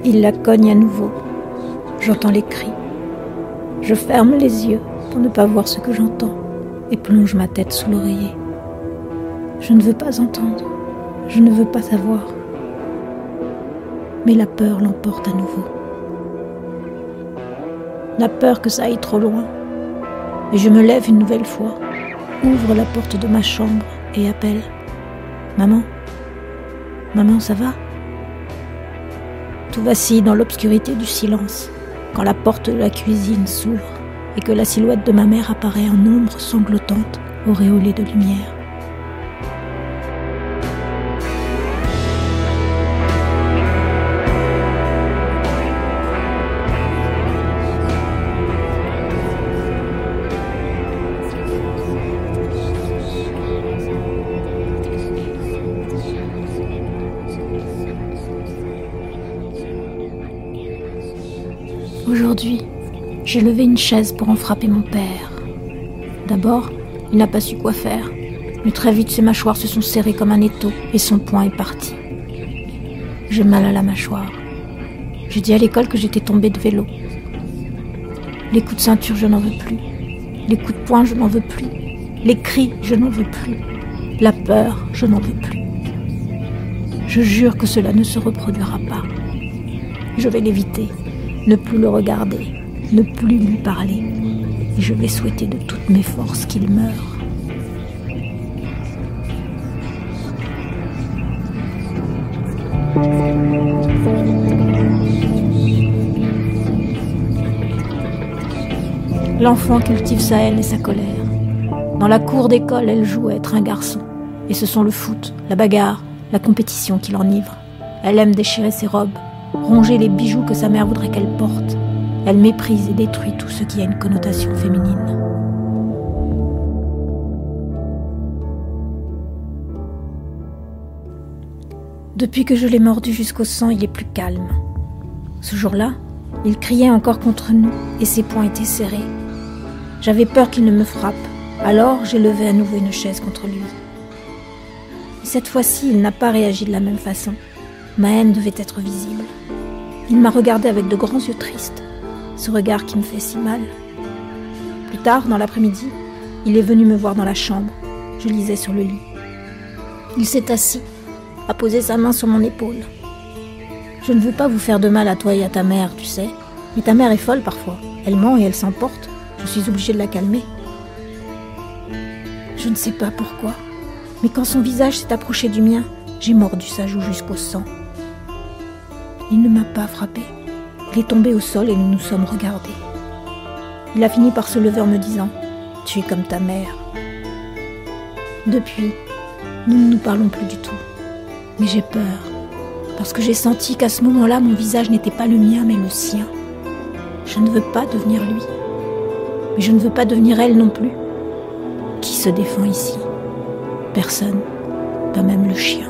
Il la cogne à nouveau. J'entends les cris. Je ferme les yeux pour ne pas voir ce que j'entends et plonge ma tête sous l'oreiller. Je ne veux pas entendre, je ne veux pas savoir. Mais la peur l'emporte à nouveau. La peur que ça aille trop loin. Et je me lève une nouvelle fois, ouvre la porte de ma chambre et appelle « Maman, maman, ça va ?» Tout vacille dans l'obscurité du silence, quand la porte de la cuisine s'ouvre et que la silhouette de ma mère apparaît en ombre sanglotante, auréolée de lumière. Aujourd'hui, j'ai levé une chaise pour en frapper mon père. D'abord, il n'a pas su quoi faire, mais très vite ses mâchoires se sont serrées comme un étau et son poing est parti. J'ai mal à la mâchoire. J'ai dit à l'école que j'étais tombée de vélo. Les coups de ceinture, je n'en veux plus. Les coups de poing, je n'en veux plus. Les cris, je n'en veux plus. La peur, je n'en veux plus. Je jure que cela ne se reproduira pas. Je vais l'éviter. Ne plus le regarder, ne plus lui parler. Et je vais souhaiter de toutes mes forces qu'il meure. L'enfant cultive sa haine et sa colère. Dans la cour d'école, elle joue à être un garçon. Et ce sont le foot, la bagarre, la compétition qui l'enivre. Elle aime déchirer ses robes, ronger les bijoux que sa mère voudrait qu'elle porte. Elle méprise et détruit tout ce qui a une connotation féminine. Depuis que je l'ai mordu jusqu'au sang, il est plus calme. Ce jour-là, il criait encore contre nous et ses poings étaient serrés. J'avais peur qu'il ne me frappe, alors j'ai levé à nouveau une chaise contre lui. Mais cette fois-ci, il n'a pas réagi de la même façon. Ma haine devait être visible. Il m'a regardé avec de grands yeux tristes, ce regard qui me fait si mal. Plus tard, dans l'après-midi, il est venu me voir dans la chambre. Je lisais sur le lit. Il s'est assis, a posé sa main sur mon épaule. « Je ne veux pas vous faire de mal à toi et à ta mère, tu sais. Mais ta mère est folle parfois. Elle ment et elle s'emporte. Je suis obligée de la calmer. » Je ne sais pas pourquoi, mais quand son visage s'est approché du mien, j'ai mordu sa joue jusqu'au sang. Il ne m'a pas frappé. Il est tombé au sol et nous nous sommes regardés. Il a fini par se lever en me disant « Tu es comme ta mère ». Depuis, nous ne nous parlons plus du tout. Mais j'ai peur, parce que j'ai senti qu'à ce moment-là, mon visage n'était pas le mien, mais le sien. Je ne veux pas devenir lui. Mais je ne veux pas devenir elle non plus. Qui se défend ici? Personne, pas même le chien.